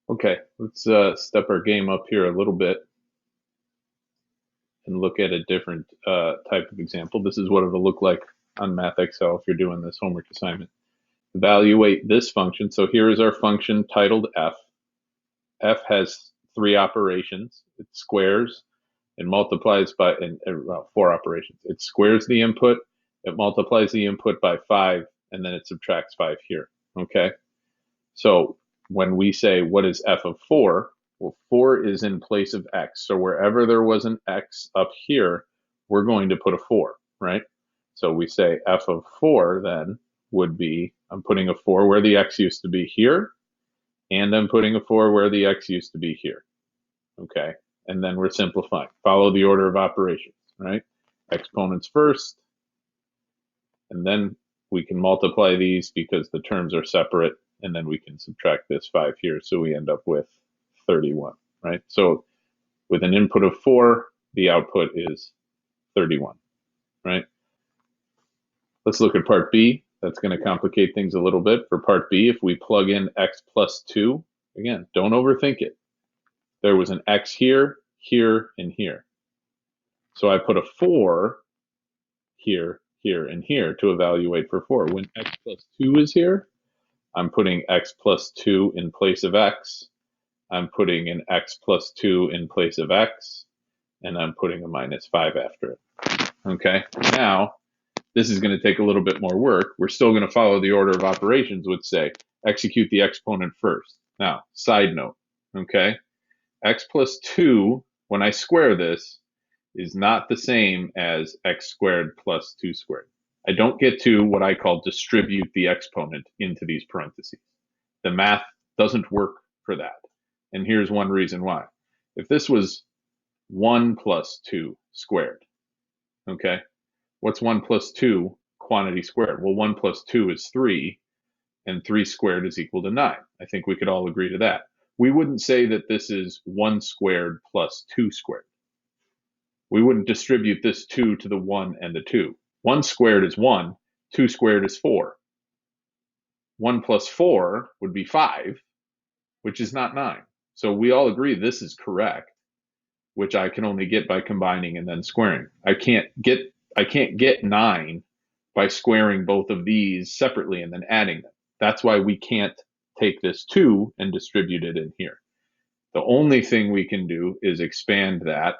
Okay, let's step our game up here a little bit and look at a different type of example. This is what it'll look like on Math Excel if you're doing this homework assignment. Evaluate this function. So here is our function titled f. F has three operations. It squares, it multiplies by, well, four operations. It squares the input, it multiplies the input by 5, and then it subtracts 5 here. Okay? So when we say, what is f of 4? Well, 4 is in place of x. So wherever there was an x up here, we're going to put a 4, right? So we say f of 4 then would be, I'm putting a 4 where the x used to be here, and I'm putting a 4 where the x used to be here. Okay, and then we're simplifying. Follow the order of operations, right? Exponents first, and then we can multiply these because the terms are separate, and then we can subtract this 5 here, so we end up with 31, right? So with an input of 4, the output is 31, right? Let's look at part B. That's going to complicate things a little bit. For part B, if we plug in x plus 2, again, don't overthink it. There was an x here, here, and here. So I put a 4 here, here, and here to evaluate for 4. When x plus 2 is here, I'm putting x plus 2 in place of x. I'm putting an x plus 2 in place of x. And I'm putting a minus 5 after it. Okay, now this is going to take a little bit more work. We're still going to follow the order of operations, which say execute the exponent first. Now, side note, okay, x plus 2, when I square this, is not the same as x squared plus 2 squared. I don't get to what I call distribute the exponent into these parentheses. The math doesn't work for that. And here's one reason why. If this was 1 plus 2 squared, okay, what's 1 plus 2 quantity squared? Well, 1 plus 2 is 3, and 3 squared is equal to 9. I think we could all agree to that. We wouldn't say that this is 1 squared plus 2 squared. We wouldn't distribute this 2 to the 1 and the 2. 1 squared is 1, 2 squared is 4. 1 plus 4 would be 5, which is not 9. So we all agree this is correct, which I can only get by combining and then squaring. I can't get 9 by squaring both of these separately and then adding them. That's why we can't take this 2 and distribute it in here. The only thing we can do is expand that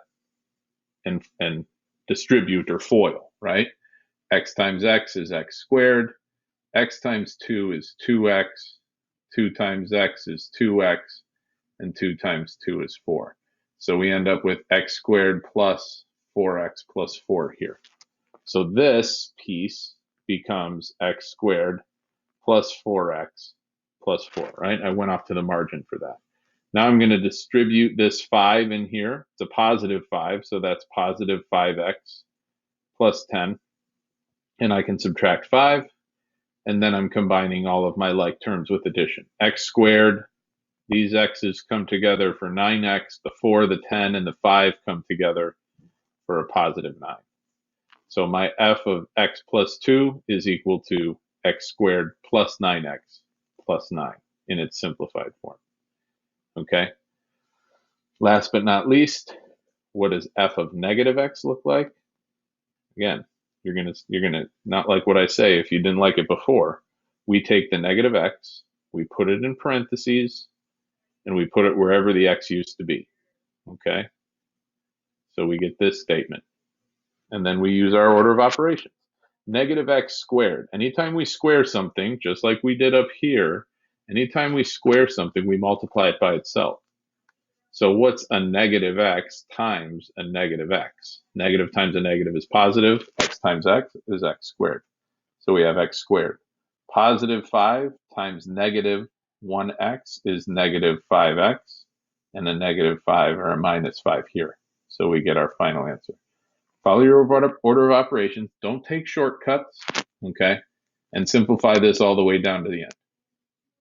and distribute or FOIL, right? X times x is x squared. X times 2 is 2x. 2 times x is 2x. And 2 times 2 is 4. So we end up with x squared plus 4x plus 4 here. So this piece becomes x squared plus 4x plus 4, right? I went off to the margin for that. Now I'm going to distribute this 5 in here. It's a positive 5, so that's positive 5x plus 10. And I can subtract 5. And then I'm combining all of my like terms with addition. X squared, these x's come together for 9x. The 4, the 10, and the 5 come together for a positive 9. So my f of x plus 2 is equal to x squared plus 9x plus 9 in its simplified form. Okay. Last but not least, what does f of negative x look like? Again, you're gonna not like what I say if you didn't like it before. We take the negative x, we put it in parentheses, and we put it wherever the x used to be. Okay. So we get this statement. And then we use our order of operations. Negative x squared. Anytime we square something, just like we did up here, anytime we square something, we multiply it by itself. So what's a negative x times a negative x? Negative times a negative is positive. X times x is x squared. So we have x squared. Positive 5 times negative 1x is negative 5x. And a negative 5 or a minus 5 here. So we get our final answer. Follow your order of operations. Don't take shortcuts, okay? And simplify this all the way down to the end.